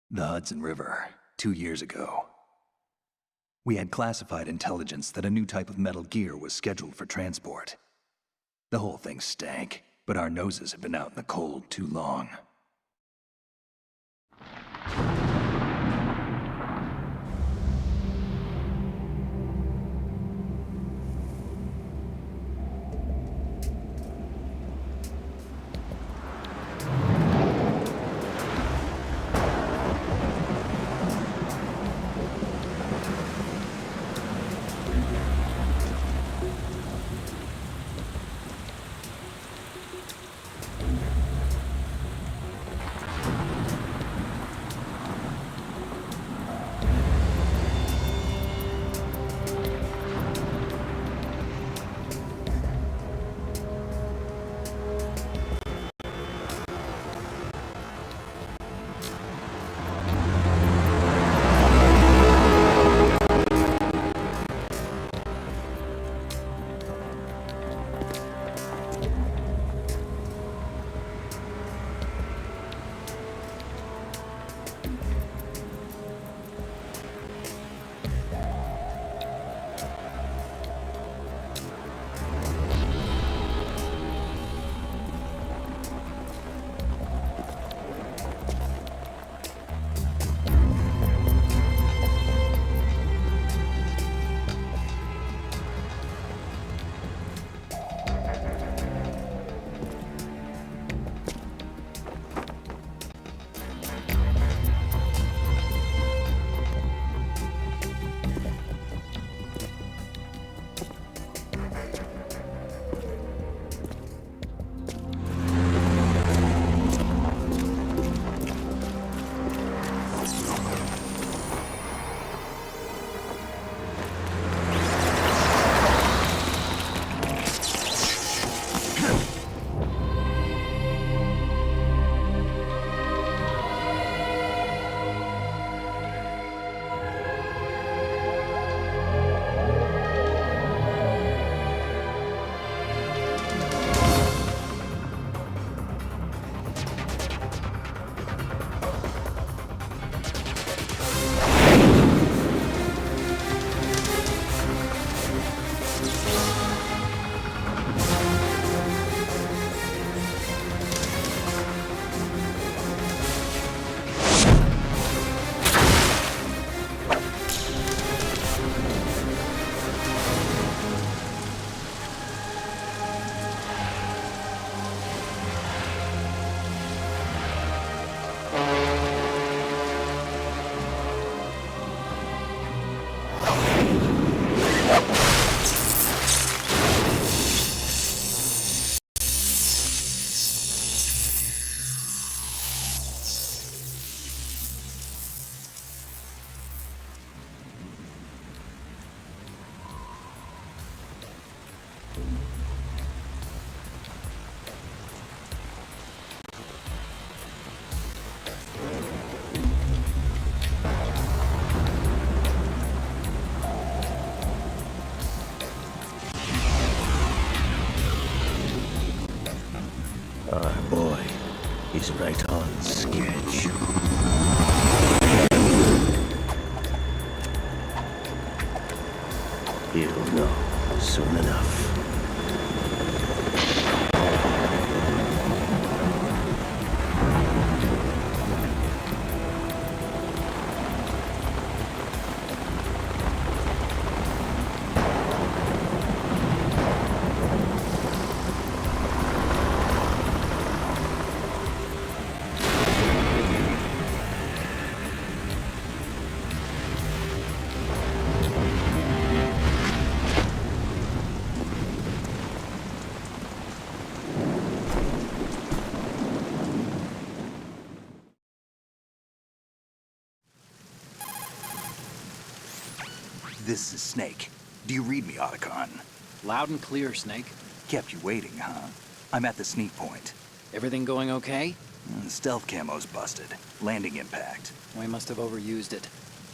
The Hudson River, 2 years ago. We had classified intelligence that a new type of metal gear was scheduled for transport. The whole thing stank, but our noses had been out in the cold too long. He's right on schedule. He'll know soon enough. This is Snake. Do you read me, Otacon? Loud and clear, Snake. Kept you waiting, huh? I'm at the sneak point. Everything going okay? Stealth camo's busted. Landing impact. We must have overused it.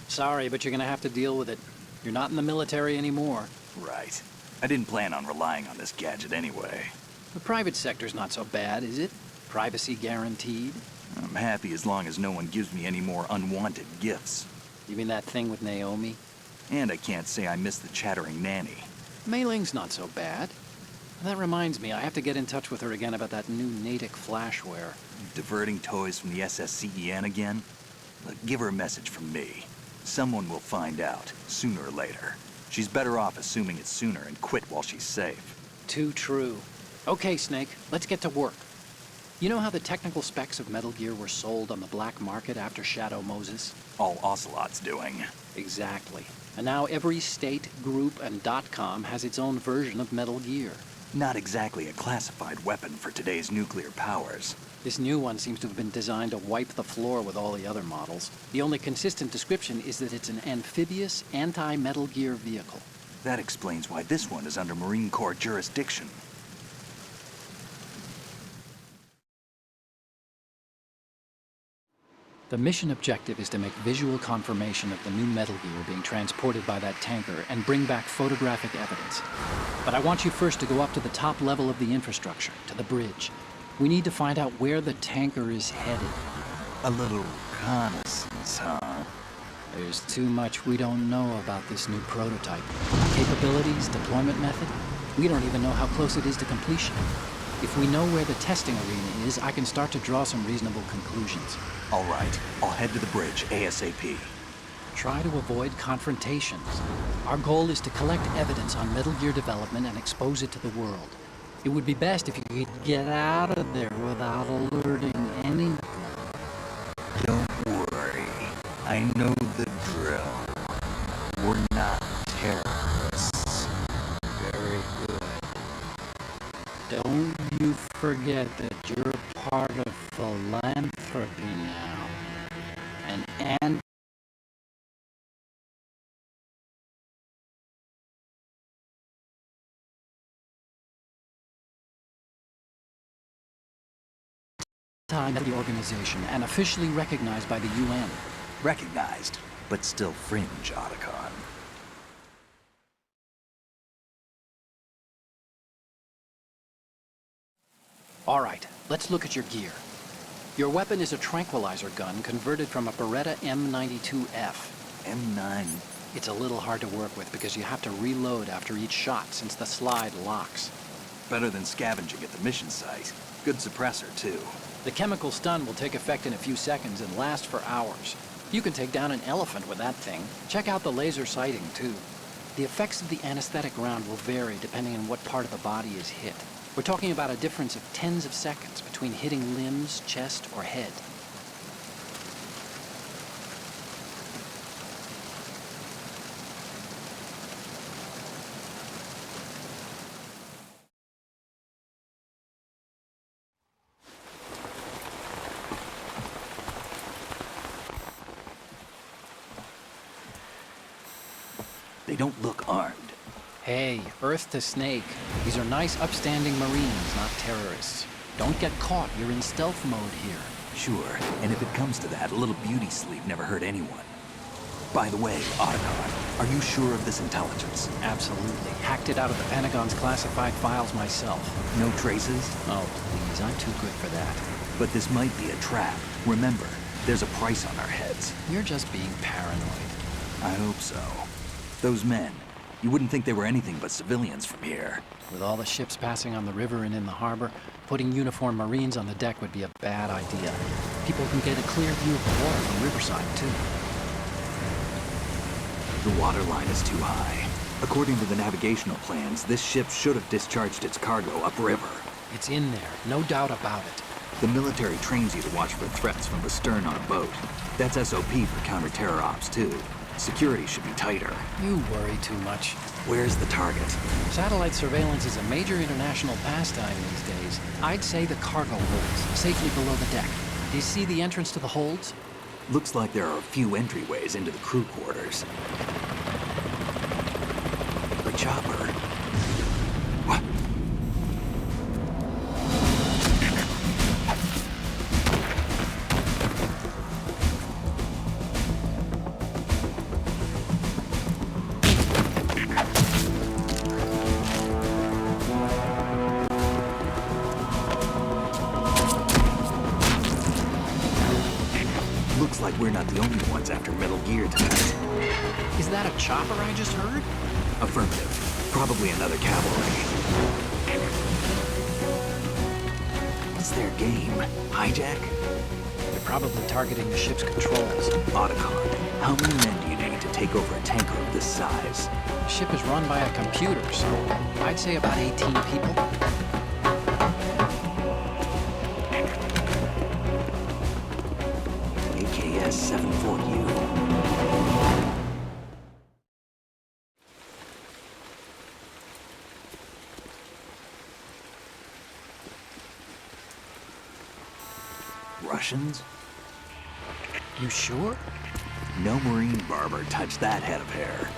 Sorry, but you're gonna have to deal with it. You're not in the military anymore. Right. I didn't plan on relying on this gadget anyway. The private sector's not so bad, is it? Privacy guaranteed? I'm happy as long as no one gives me any more unwanted gifts. You mean that thing with Naomi? And I can't say I miss the chattering nanny. Mei Ling's not so bad. That reminds me, I have to get in touch with her again about that new Natick flashware. Diverting toys from the SSCEN again? Look, give her a message from me. Someone will find out, sooner or later. She's better off assuming it's sooner and quit while she's safe. Too true. Okay, Snake, let's get to work. You know how the technical specs of Metal Gear were sold on the black market after Shadow Moses? All Ocelot's doing. Exactly. And now every state, group, and .com has its own version of Metal Gear. Not exactly a classified weapon for today's nuclear powers. This new one seems to have been designed to wipe the floor with all the other models. The only consistent description is that it's an amphibious, anti-Metal Gear vehicle. That explains why this one is under Marine Corps jurisdiction. The mission objective is to make visual confirmation of the new Metal Gear being transported by that tanker and bring back photographic evidence. But I want you first to go up to the top level of the infrastructure, to the bridge. We need to find out where the tanker is headed. A little reconnaissance, huh? There's too much we don't know about this new prototype. Capabilities, deployment method. We don't even know how close it is to completion. If we know where the testing arena is, I can start to draw some reasonable conclusions. All right, I'll head to the bridge ASAP. Try to avoid confrontations. Our goal is to collect evidence on Metal Gear development and expose it to the world. It would be best if you could get out of there without alerting anyone. Don't worry, I know the drill. We're not terrorists. Very good. Don't you forget that you're part of philanthropy now. And the organization and officially recognized by the UN. Recognized, but still fringe, Otacon. All right, let's look at your gear. Your weapon is a tranquilizer gun converted from a Beretta M92F. M9. It's a little hard to work with because you have to reload after each shot since the slide locks. Better than scavenging at the mission site. Good suppressor, too. The chemical stun will take effect in a few seconds and last for hours. You can take down an elephant with that thing. Check out the laser sighting, too. The effects of the anesthetic round will vary depending on what part of the body is hit. We're talking about a difference of tens of seconds between hitting limbs, chest, or head. They don't look armed. Hey, Earth to Snake. These are nice, upstanding Marines, not terrorists. Don't get caught. You're in stealth mode here. Sure, and if it comes to that, a little beauty sleep never hurt anyone. By the way, Otacon, are you sure of this intelligence? Absolutely. Hacked it out of the Pentagon's classified files myself. No traces? Oh, please. I'm too good for that. But this might be a trap. Remember, there's a price on our heads. You're just being paranoid. I hope so. Those men, you wouldn't think they were anything but civilians from here. With all the ships passing on the river and in the harbor, putting uniformed Marines on the deck would be a bad idea. People can get a clear view of the water from Riverside, too. The water line is too high. According to the navigational plans, this ship should have discharged its cargo upriver. It's in there, no doubt about it. The military trains you to watch for threats from the stern on a boat. That's SOP for counter-terror ops, too. Security should be tighter. You worry too much. Where's the target? Satellite surveillance is a major international pastime these days. I'd say the cargo holds, safely below the deck. Do you see the entrance to the holds? Looks like there are a few entryways into the crew quarters. The chopper. What? like we're not the only ones after Metal Gear tonight. Is that a chopper I just heard? Affirmative. Probably another cavalry. What's their game? Hijack? They're probably targeting the ship's controls. Otacon, how many men do you need to take over a tanker of this size? The ship is run by a computer, so I'd say about 18 people. AKS-74U. Russians? You sure? No Marine barber touched that head of hair.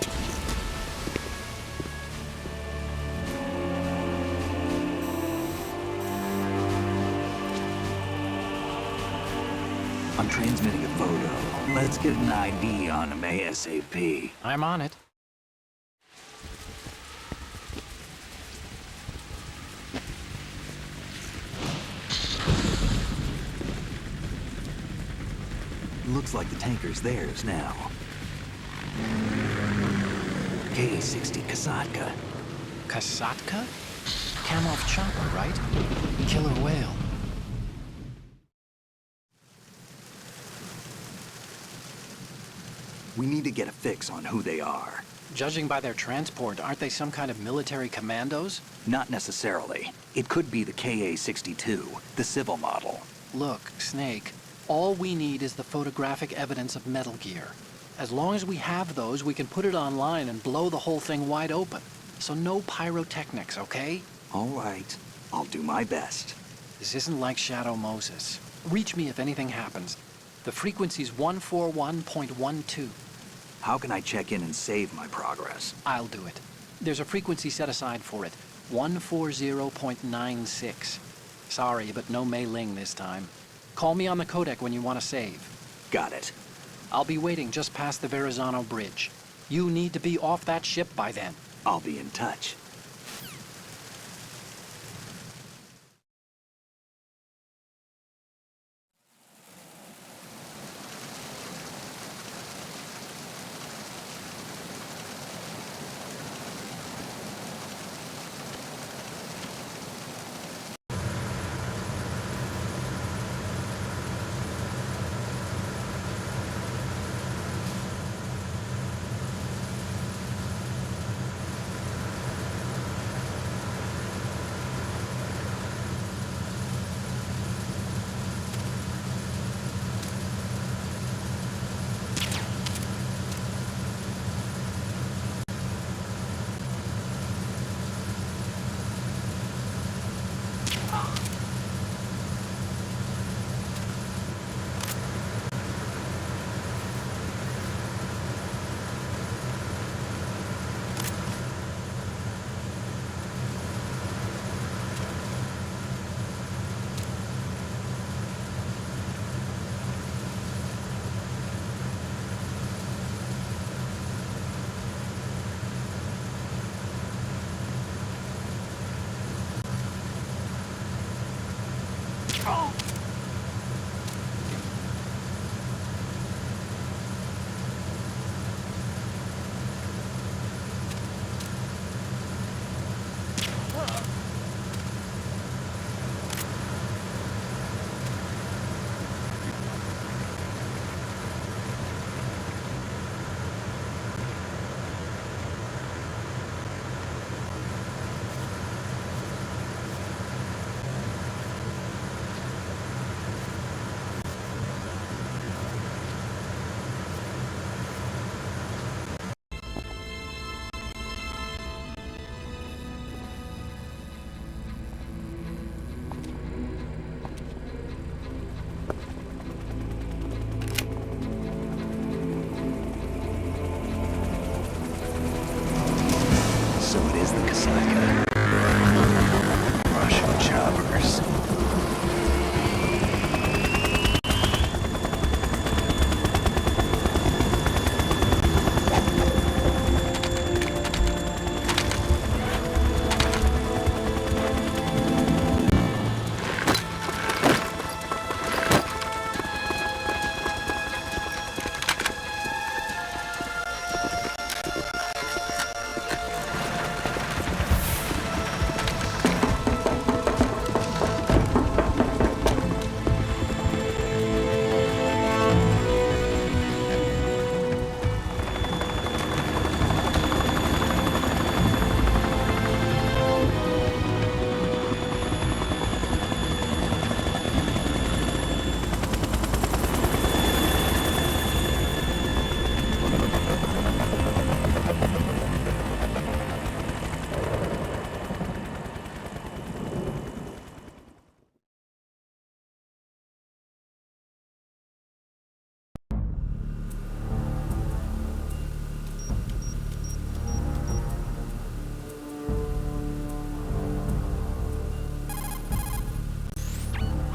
I'm transmitting a photo. Let's get an ID on him ASAP. I'm on it. Looks like the tanker's theirs now. Ka-60 Kasatka. Kasatka? Kamov chopper, right? Killer whale. We need to get a fix on who they are. Judging by their transport, aren't they some kind of military commandos? Not necessarily. It could be the Ka-62, the civil model. Look, Snake, all we need is the photographic evidence of Metal Gear. As long as we have those, we can put it online and blow the whole thing wide open. So no pyrotechnics, okay? All right. I'll do my best. This isn't like Shadow Moses. Reach me if anything happens. The frequency's 141.12. How can I check in and save my progress? I'll do it. There's a frequency set aside for it. 140.96. Sorry, but no Mei Ling this time. Call me on the codec when you want to save. Got it. I'll be waiting just past the Verrazano Bridge. You need to be off that ship by then. I'll be in touch.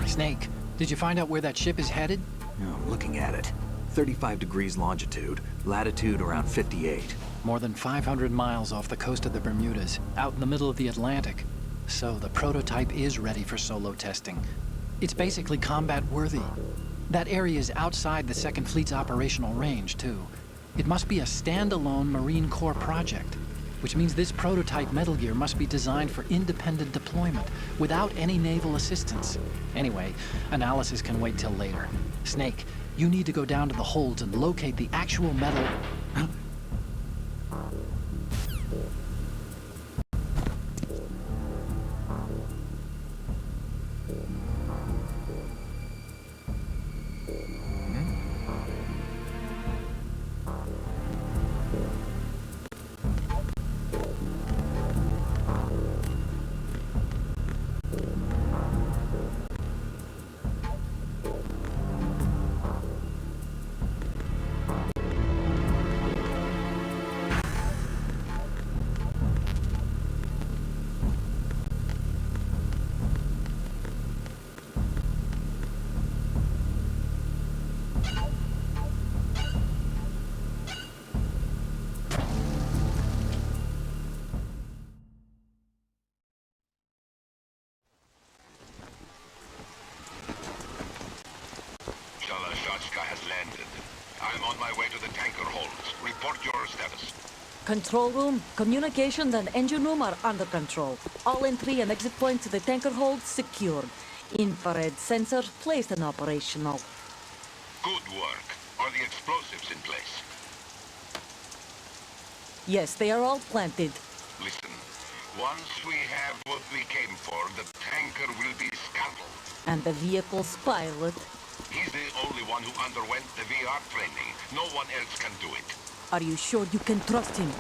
Snake, did you find out where that ship is headed? Oh, I'm looking at it. 35 degrees longitude, latitude around 58. More than 500 miles off the coast of the Bermudas, out in the middle of the Atlantic. So the prototype is ready for solo testing. It's basically combat-worthy. That area is outside the Second Fleet's operational range, too. It must be a standalone Marine Corps project, which means this prototype Metal Gear must be designed for independent deployment, without any naval assistance. Anyway, analysis can wait till later. Snake, you need to go down to the holds and locate the actual metal... Has landed. I'm on my way to the tanker holds. Report your status. Control room, communications and engine room are under control. All entry and exit points to the tanker hold secured. Infrared sensors placed and operational. Good work. Are the explosives in place? Yes, they are all planted. Listen, once we have what we came for, the tanker will be scuttled. And the vehicle's pilot. He's the only one who underwent the VR training. No one else can do it. Are you sure you can trust him?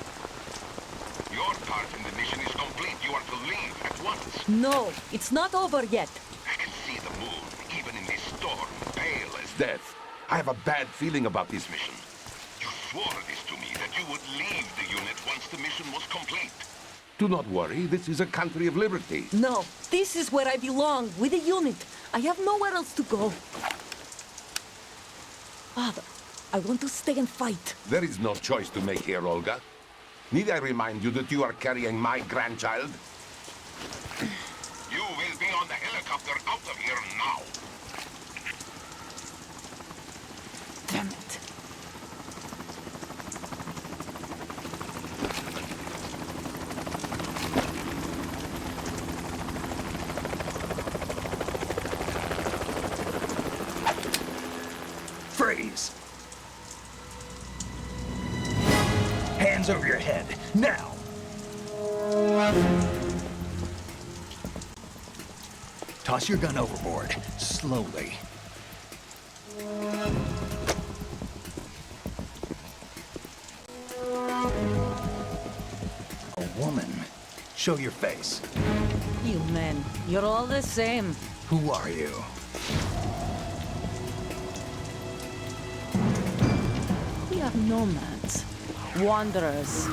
Your part in the mission is complete. You are to leave at once. No, it's not over yet. I can see the moon, even in this storm, pale as death. I have a bad feeling about this mission. You swore this to me, that you would leave the unit once the mission was complete. Do not worry. This is a country of liberty. No, this is where I belong, with the unit. I have nowhere else to go. Father, I want to stay and fight. There is no choice to make here, Olga. Need I remind you that you are carrying my grandchild? You will be on the helicopter out of here now. Damn it. Freeze! Hands over your head, now! Toss your gun overboard, slowly. A woman. Show your face. You men, you're all the same. Who are you? We are nomads. Wanderers.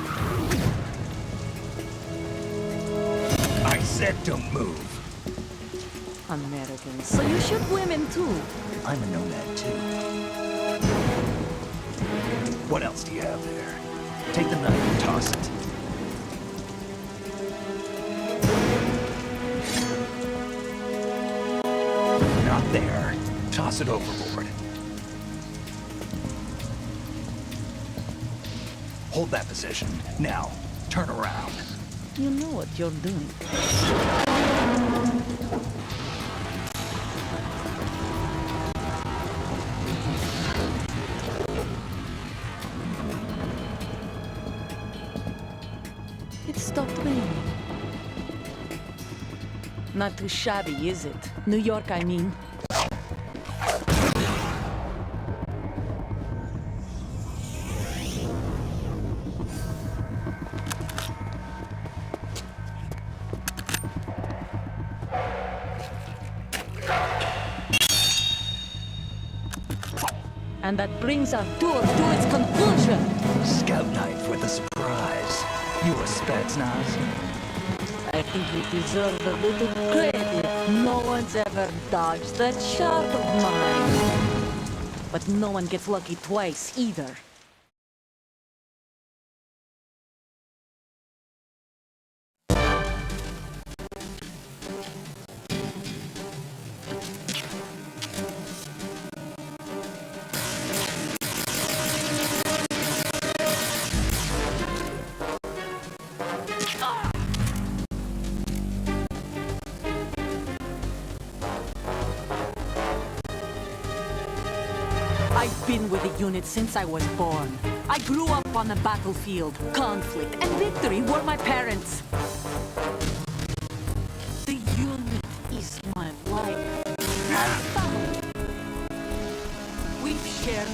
I said don't move. Americans. So you shoot women too. I'm a nomad too. What else do you have there? Take the knife and toss it. Not there. Toss it overboard. Hold that position. Now, turn around. You know what you're doing. It stopped raining. Not too shabby, is it? New York, I mean. And that brings our tour to its conclusion. Scout knife with a surprise. You a Spetsnaz? I think we deserve a little credit. No one's ever dodged that shot of mine. But no one gets lucky twice, either. I've been with the unit since I was born. I grew up on the battlefield. Conflict and victory were my parents. The unit is my life. My family. We've shared...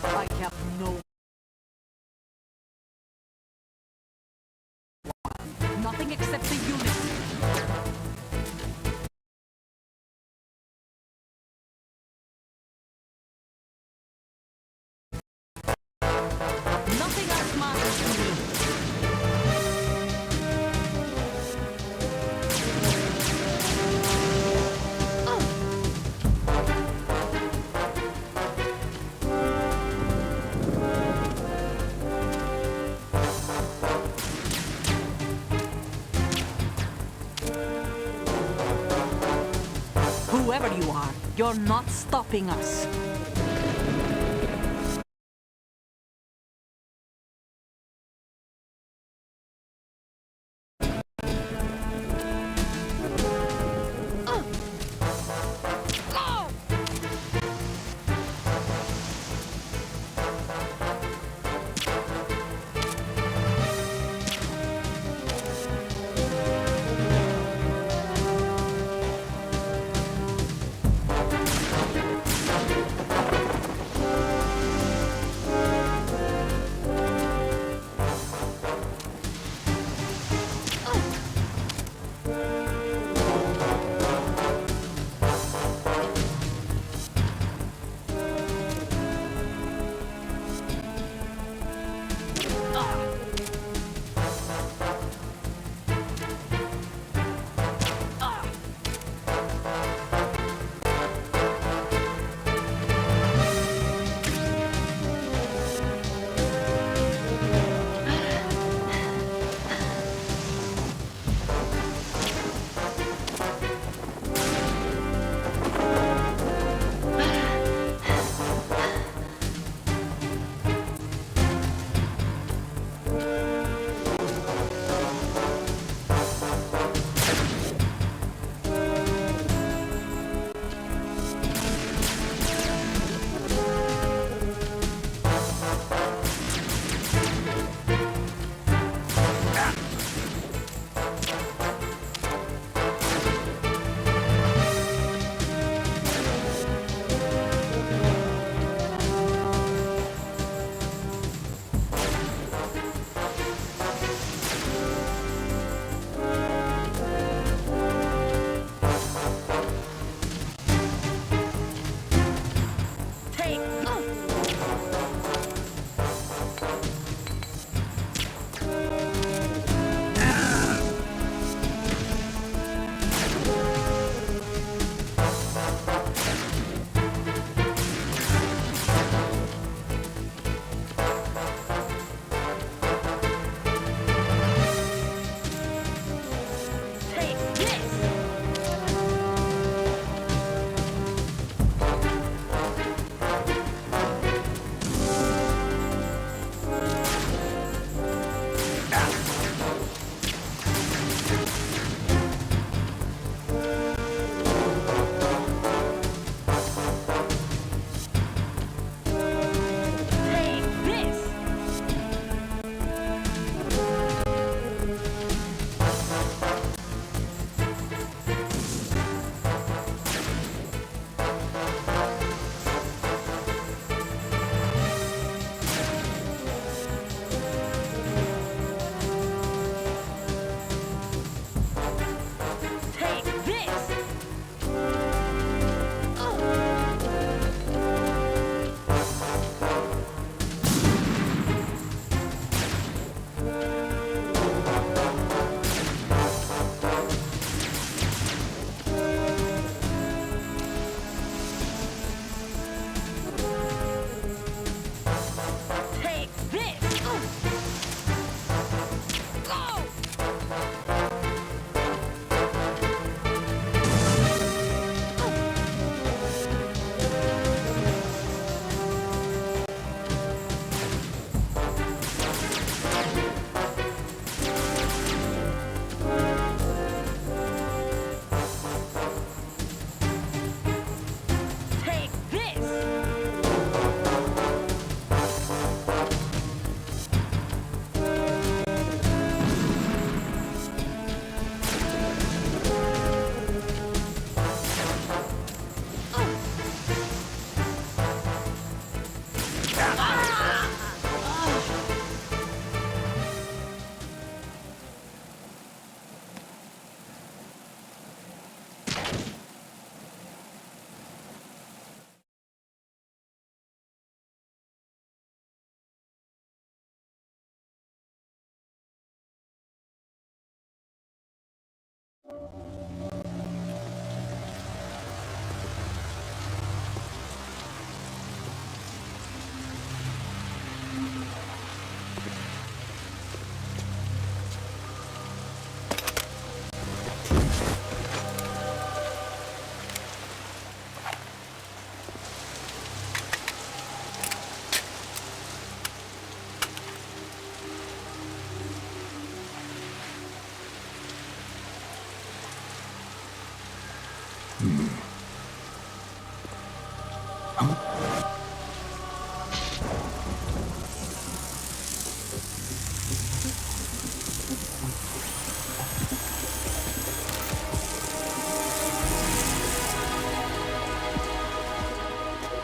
I have no... Nothing except the unit. Nothing else matters to me. Whoever you are, you're not stopping us.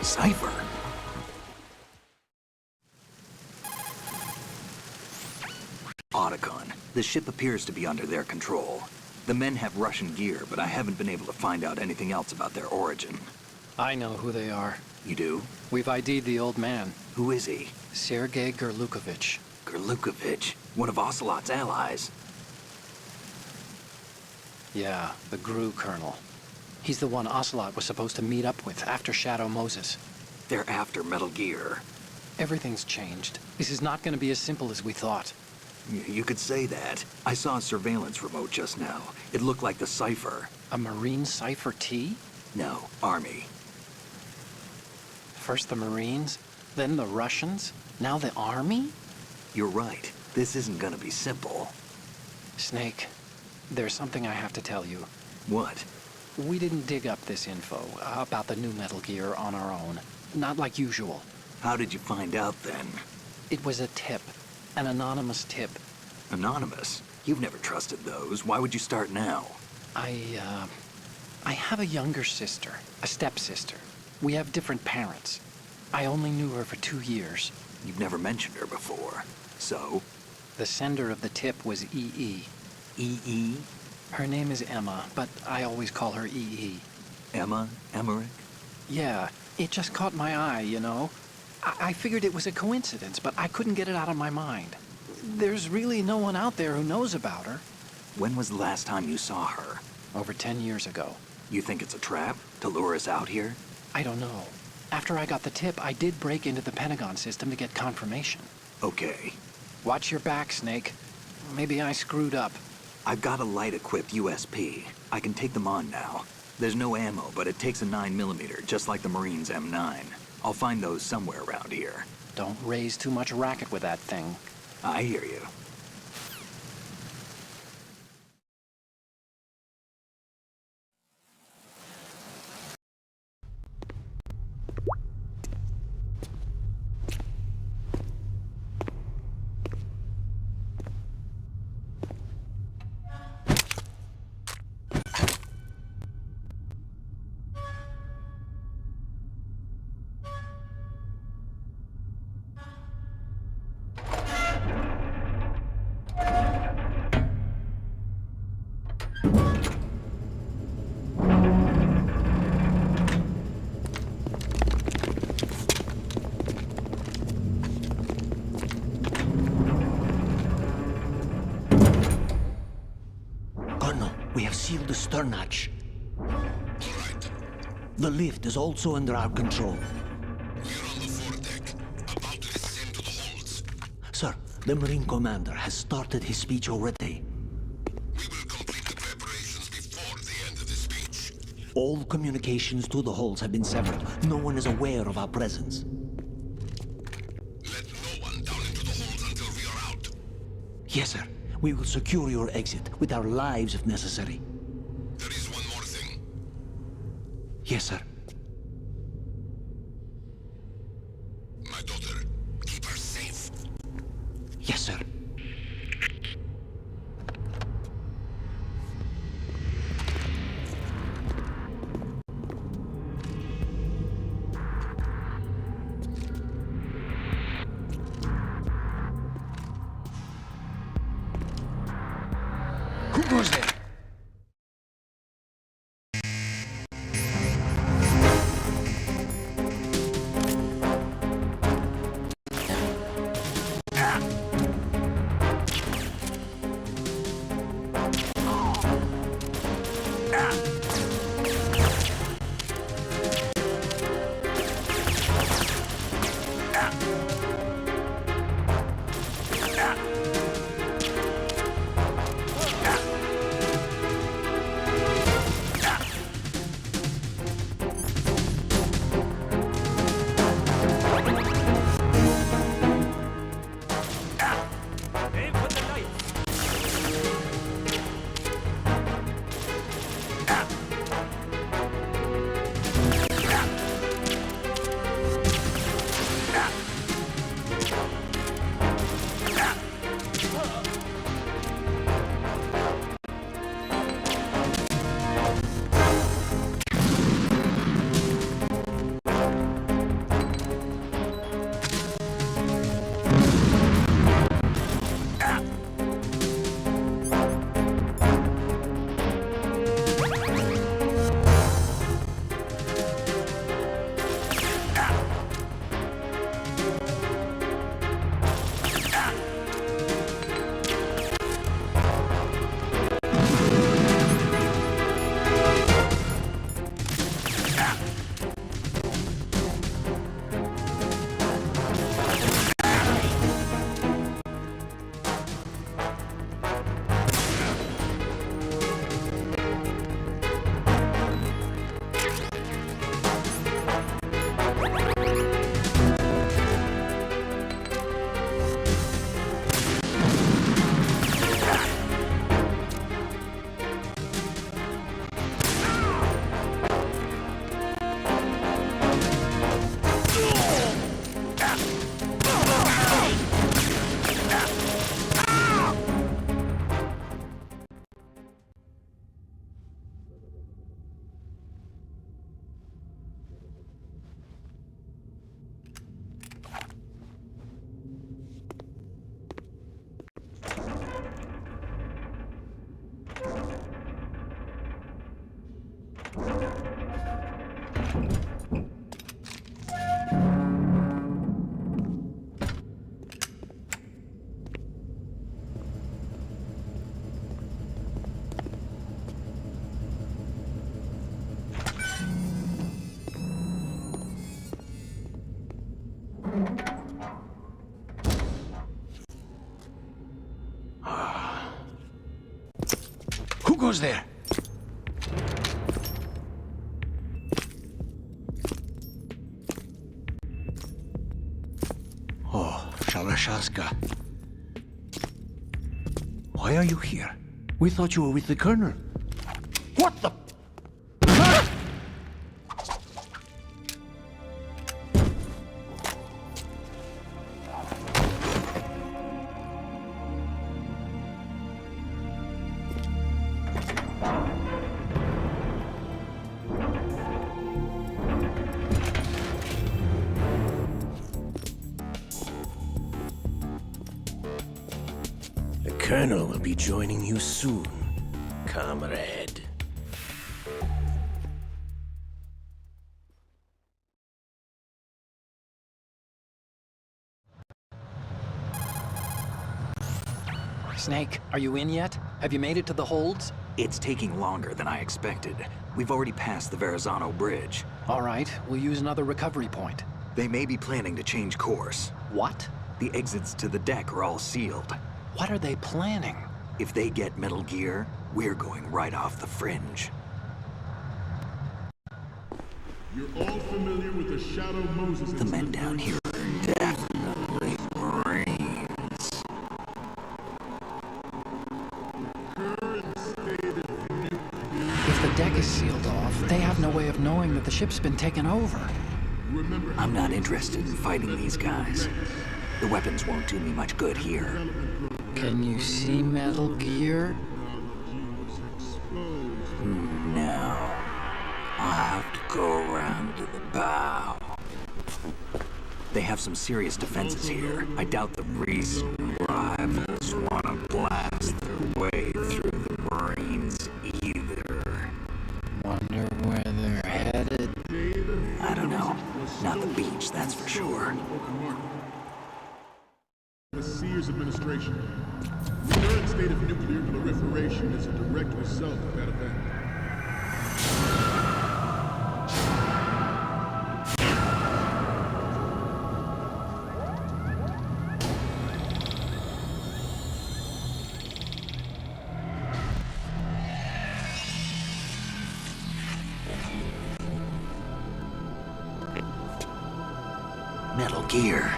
Cipher. Otacon. The ship appears to be under their control. The men have Russian gear, but I haven't been able to find out anything else about their origin. I know who they are. You do? We've ID'd the old man, Who is he? Sergei Gerlukovich. Gerlukovich, one of Ocelot's allies. Yeah, the GRU colonel. He's the one Ocelot was supposed to meet up with after Shadow Moses. They're after Metal Gear. Everything's changed. This is not going to be as simple as we thought. You could say that. I saw a surveillance remote just now. It looked like the Cipher. A Marine Cipher T? No, Army. First the Marines, then the Russians, now the Army? You're right. This isn't gonna be simple. Snake, there's something I have to tell you. What? We didn't dig up this info about the new Metal Gear on our own. Not like usual. How did you find out then? It was a tip. An anonymous tip. Anonymous? You've never trusted those. Why would you start now? I have a younger sister, a stepsister. We have different parents. I only knew her for 2 years. You've never mentioned her before. So? The sender of the tip was EE. EE? Her name is Emma, but I always call her EE. Emma? Emmerich? Yeah, it just caught my eye, you know? I figured it was a coincidence, but I couldn't get it out of my mind. There's really no one out there who knows about her. When was the last time you saw her? Over 10 years ago. You think it's a trap? To lure us out here? I don't know. After I got the tip, I did break into the Pentagon system to get confirmation. Okay. Watch your back, Snake. Maybe I screwed up. I've got a light-equipped USP. I can take them on now. There's no ammo, but it takes a 9mm, just like the Marines' M9. I'll find those somewhere around here. Don't raise too much racket with that thing. I hear you. We have sealed the stern hatch. The lift is also under our control. We're on the foredeck, about to descend to the holds. Sir, the Marine Commander has started his speech already. We will complete the preparations before the end of the speech. All communications to the holds have been severed. No one is aware of our presence. Let no one down into the holds until we are out. Yes, sir. We will secure your exit with our lives if necessary. There is one more thing. Yes, sir. My daughter, keep her safe. Yes, sir. Who goes there? goes there? Oh, Shalashaska. Why are you here? We thought you were with the Colonel. What the? The Colonel will be joining you soon, comrade. Snake, are you in yet? Have you made it to the holds? It's taking longer than I expected. We've already passed the Verrazano Bridge. All right, we'll use another recovery point. They may be planning to change course. What? The exits to the deck are all sealed. What are they planning? If they get Metal Gear, we're going right off the fringe. You're all familiar with the Shadow Moses The men incident. down here are definitely Marines. If the deck is sealed off, they have no way of knowing that the ship's been taken over. I'm not interested in fighting these guys. The weapons won't do me much good here. Can you see Metal Gear? No. I'll have to go around to the bow. They have some serious defenses here. I doubt the recent rivals want to blast their way through the Marines either. Wonder where they're headed. I don't know. Not the beach, that's for sure. The Sears administration. The current state of nuclear proliferation is a direct result of that event. Metal Gear.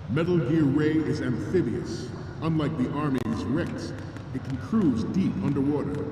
Metal Gear Ray is amphibious. Unlike the Army's Rex, it can cruise deep underwater.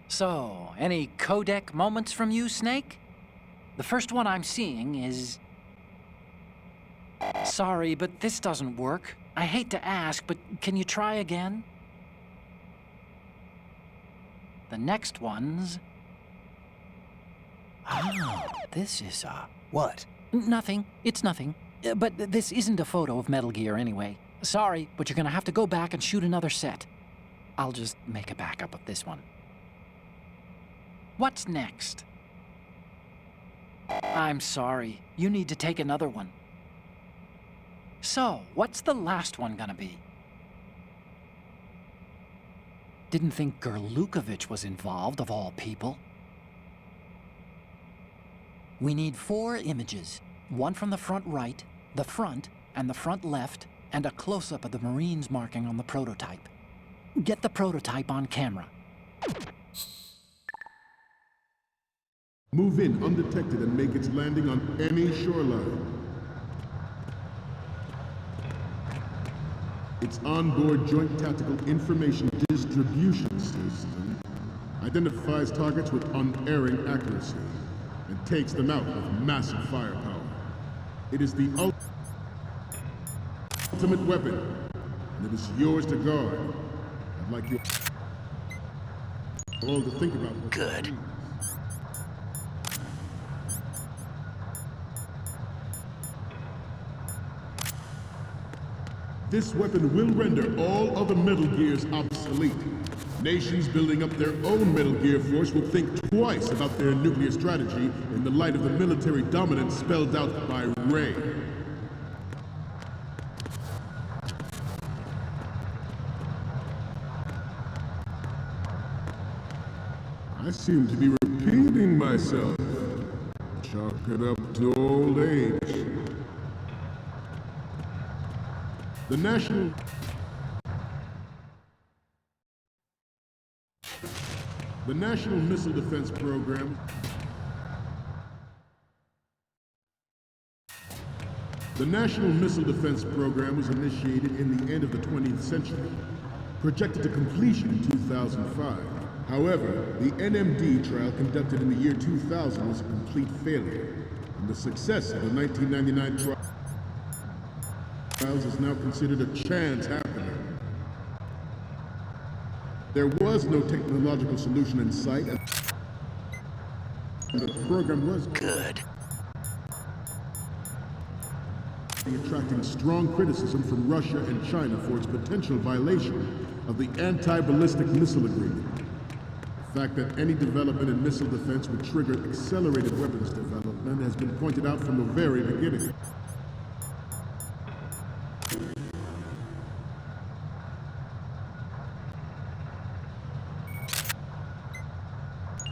So, any codec moments from you, Snake? The first one I'm seeing is... Sorry, but this doesn't work. I hate to ask, but can you try again? The next one's... Oh, this is What? Nothing. It's nothing. But this isn't a photo of Metal Gear anyway. Sorry, but you're gonna have to go back and shoot another set. I'll just make a backup of this one. What's next? I'm sorry. You need to take another one. So, what's the last one gonna be? Didn't think Gerlukovich was involved, of all people. We need 4 images. One from the front right, the front, and the front left, and a close-up of the Marines marking on the prototype. Get the prototype on camera. Move in undetected and make its landing on any shoreline. Its onboard Joint Tactical Information Distribution System identifies targets with unerring accuracy and takes them out with massive firepower. It is the ultimate weapon, and it is yours to guard. I'd like you all to think about what Good. This weapon will render all other Metal Gears obsolete. Nations building up their own Metal Gear force will think twice about their nuclear strategy in the light of the military dominance spelled out by Ray. I seem to be repeating myself. Chalk it up to old age. The National Missile Defense Program. The National Missile Defense Program was initiated in the end of the 20th century, projected to completion in 2005. However, the NMD trial conducted in the year 2000 was a complete failure, and the success of the 1999 trials is now considered a chance happening. There was no technological solution in sight, and the program was Good. attracting strong criticism from Russia and China for its potential violation of the Anti-Ballistic Missile Agreement. The fact that any development in missile defense would trigger accelerated weapons development has been pointed out from the very beginning.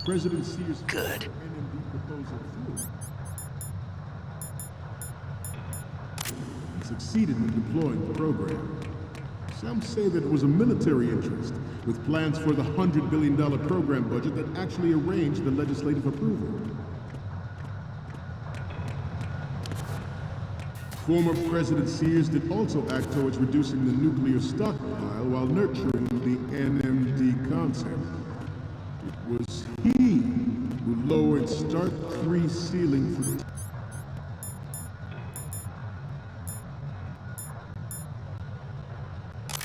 President Sears Good. NMD proposal through and succeeded in deploying the program. Some say that it was a military interest, with plans for the $100 billion program budget that actually arranged the legislative approval. Former President Sears did also act towards reducing the nuclear stockpile while nurturing the NMD concept. It was he who lowered Start 3 ceiling for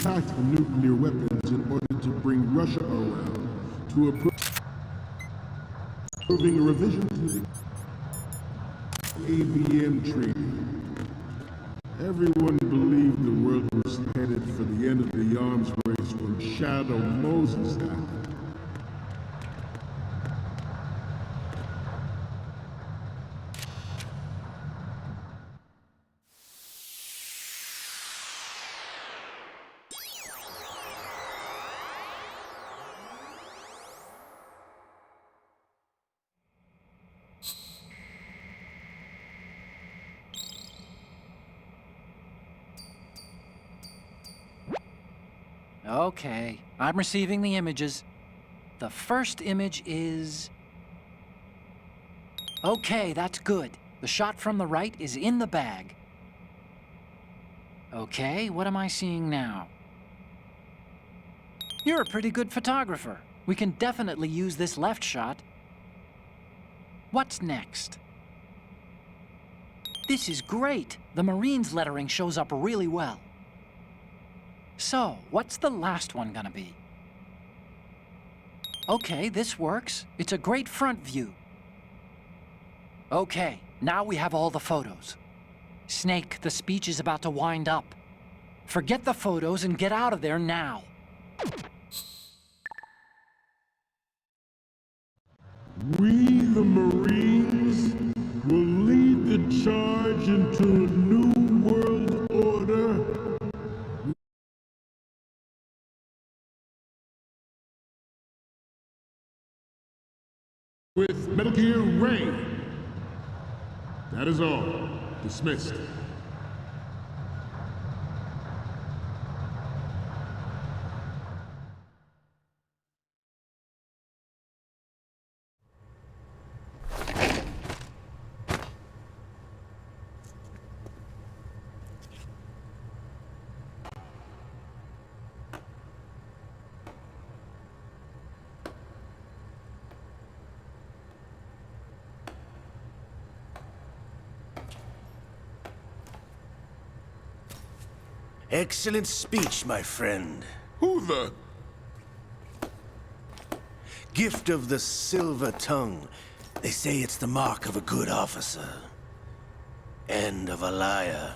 tactical nuclear weapons in order to bring Russia around to approving a revision to the ABM treaty. Everyone believed the world was headed for the end of the arms race when Shadow Moses happened. Okay, I'm receiving the images. The first image is... Okay, that's good. The shot from the right is in the bag. Okay, what am I seeing now? You're a pretty good photographer. We can definitely use this left shot. What's next? This is great. The Marines lettering shows up really well. So, what's the last one gonna be? Okay, this works. It's a great front view. Okay, now we have all the photos. Snake, the speech is about to wind up. Forget the photos and get out of there now. We, the Marines, will lead the charge into a new world order. With Metal Gear Ray. That is all. Dismissed. Excellent speech, my friend. Who the... Gift of the silver tongue. They say it's the mark of a good officer. And of a liar.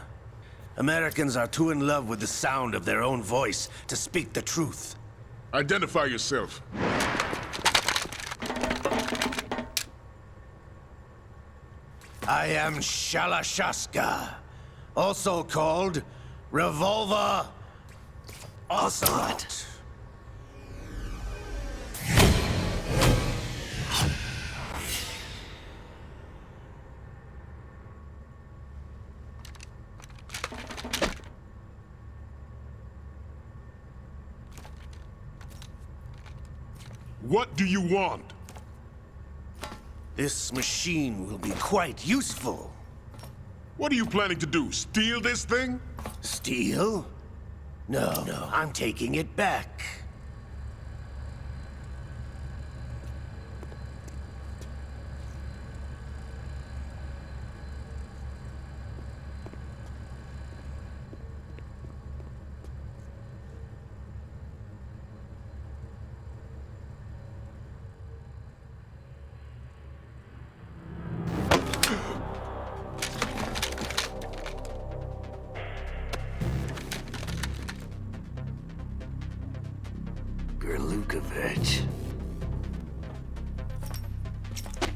Americans are too in love with the sound of their own voice to speak the truth. Identify yourself. I am Shalashaska, also called Revolver Ocelot. What do you want? This machine will be quite useful. What are you planning to do? Steal this thing? Steal? No, I'm taking it back.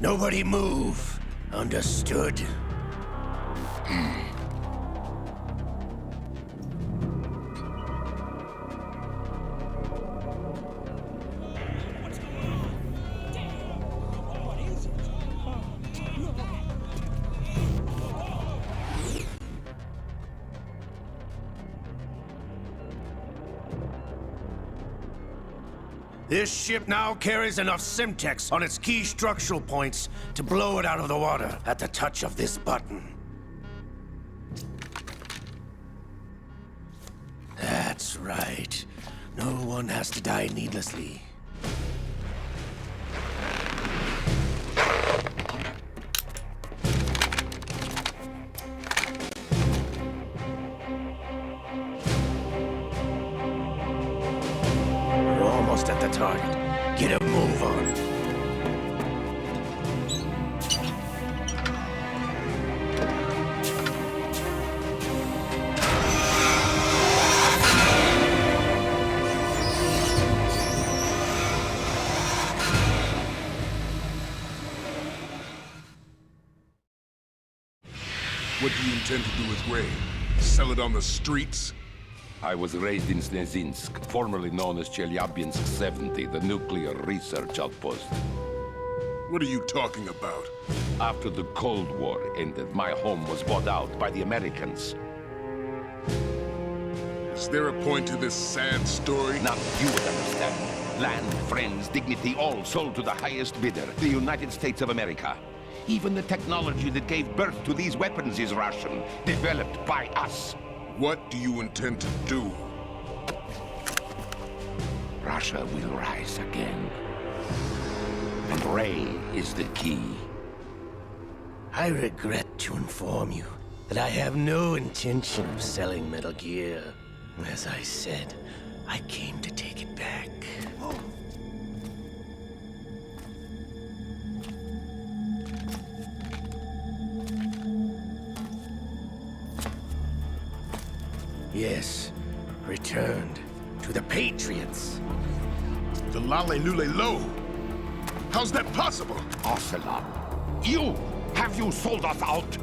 Nobody move. Understood? This ship now carries enough Simtex on its key structural points to blow it out of the water at the touch of this button. That's right. No one has to die needlessly. At the target. Get a move on. What do you intend to do with Ray? Sell it on the streets? I was raised in Snezinsk, formerly known as Chelyabinsk 70, the nuclear research outpost. What are you talking about? After the Cold War ended, my home was bought out by the Americans. Is there a point to this sad story? Now you would understand. Land, friends, dignity, all sold to the highest bidder, the United States of America. Even the technology that gave birth to these weapons is Russian, developed by us. What do you intend to do? Russia will rise again. And Ray is the key. I regret to inform you that I have no intention of selling Metal Gear. As I said, I came to take it back. Yes, returned to the Patriots. The Lale Lule Lo? How's that possible? Ocelot, have you sold us out?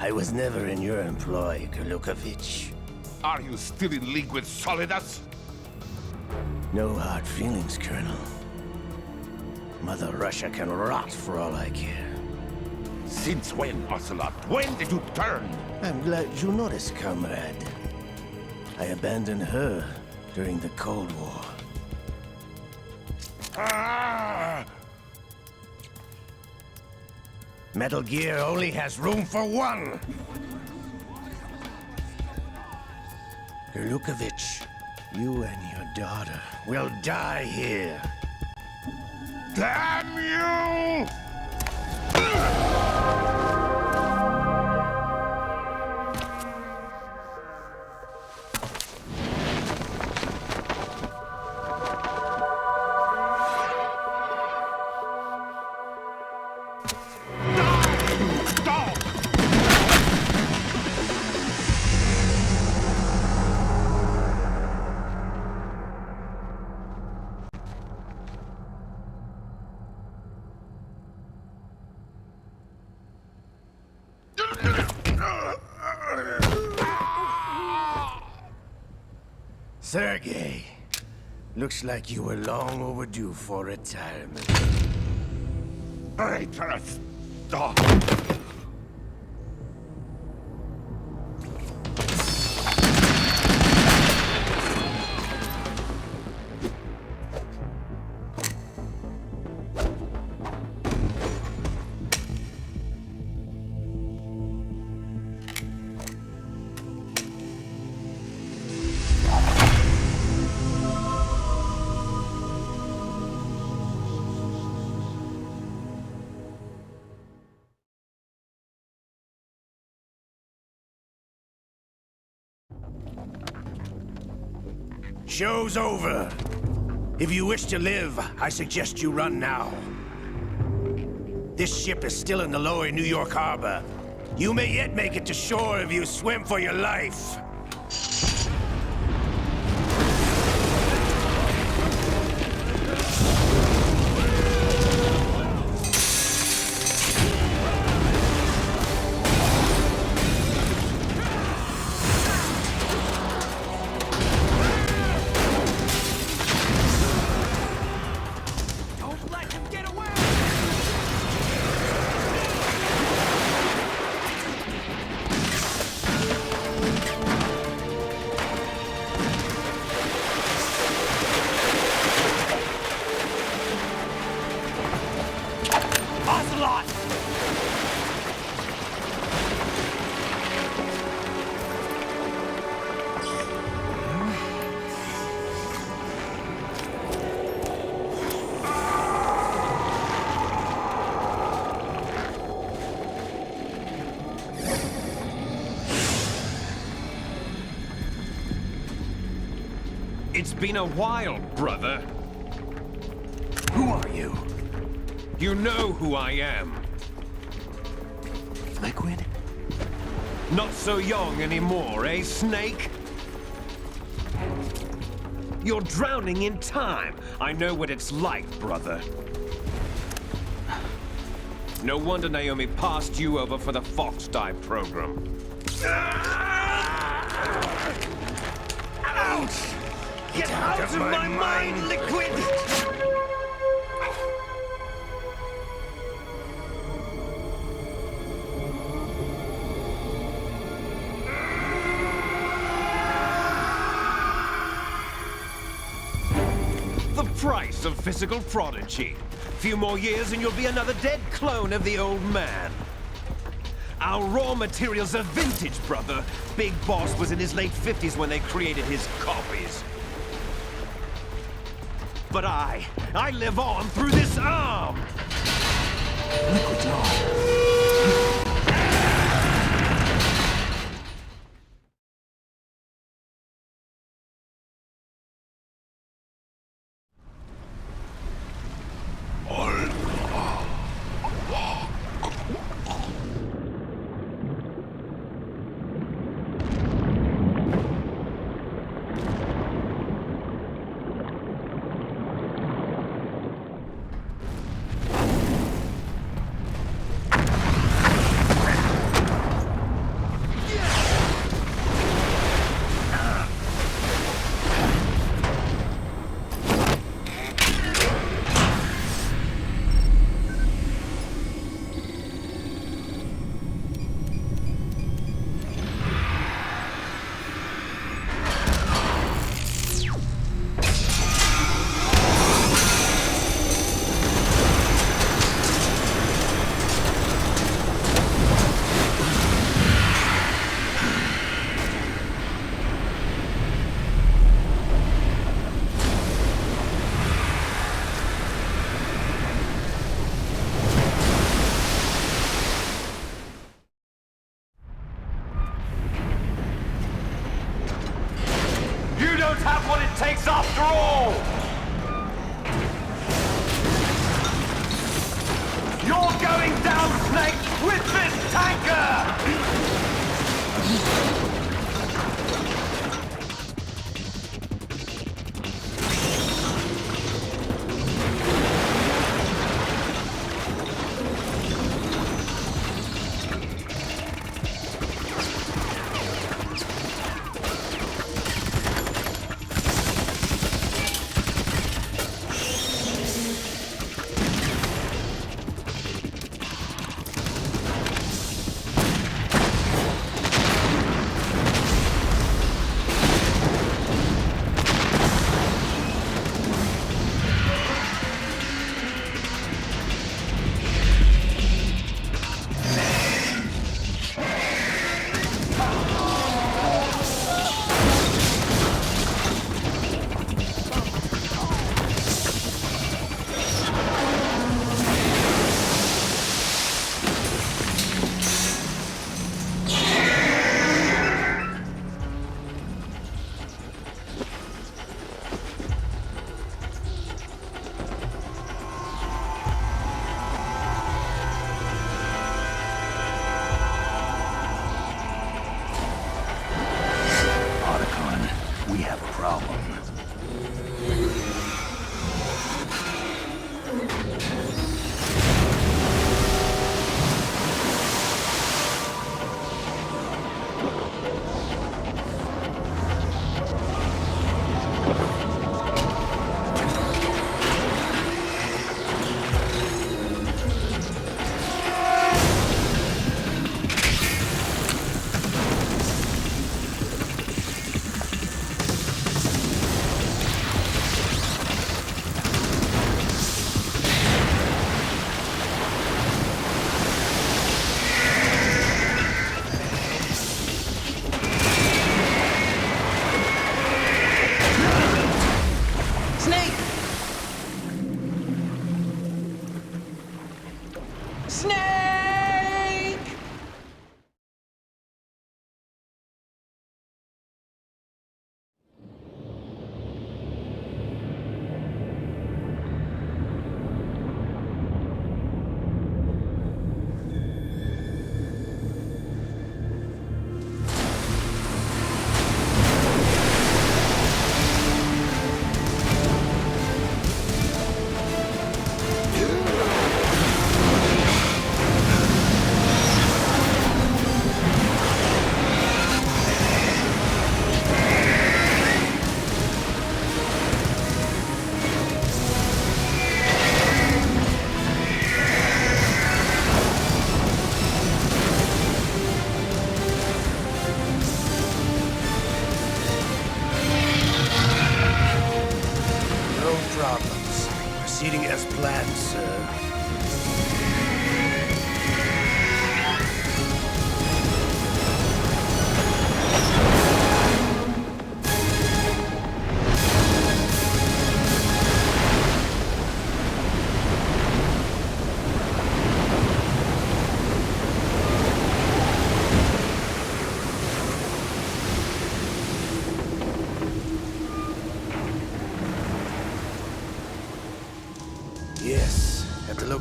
I was never in your employ, Gurlukovich. Are you still in league with Solidus? No hard feelings, Colonel. Mother Russia can rot for all I care. Since when, Ocelot? When did you turn? I'm glad you noticed, comrade. I abandoned her during the Cold War. Ah! Metal Gear only has room for one! Gurlukovich, you and your daughter will die here. Damn you! Sergei, looks like you were long overdue for retirement. Traitors! Oh. Show's over. If you wish to live, I suggest you run now. This ship is still in the lower New York harbor. You may yet make it to shore if you swim for your life. It's been a while, brother. Who are you? You know who I am. Liquid? Not so young anymore, eh, Snake? You're drowning in time. I know what it's like, brother. No wonder Naomi passed you over for the Fox Dive program. Ouch! Get out of my mind, Liquid! The price of physical prodigy. Few more years and you'll be another dead clone of the old man. Our raw materials are vintage, brother. Big Boss was in his late 50s when they created his copies. But I live on through this arm! Liquid's on. Have what it takes after all! You're going down, Snake, with this tanker!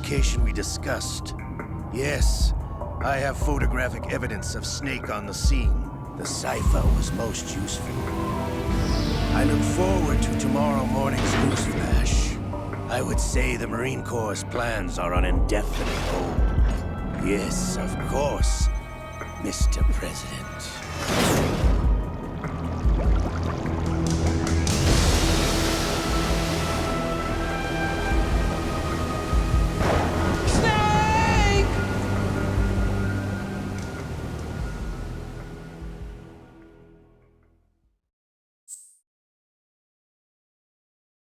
location we discussed. Yes, I have photographic evidence of Snake on the scene. The cipher was most useful. I look forward to tomorrow morning's news flash. I would say the Marine Corps' plans are on indefinite hold. Yes, of course, Mr. President.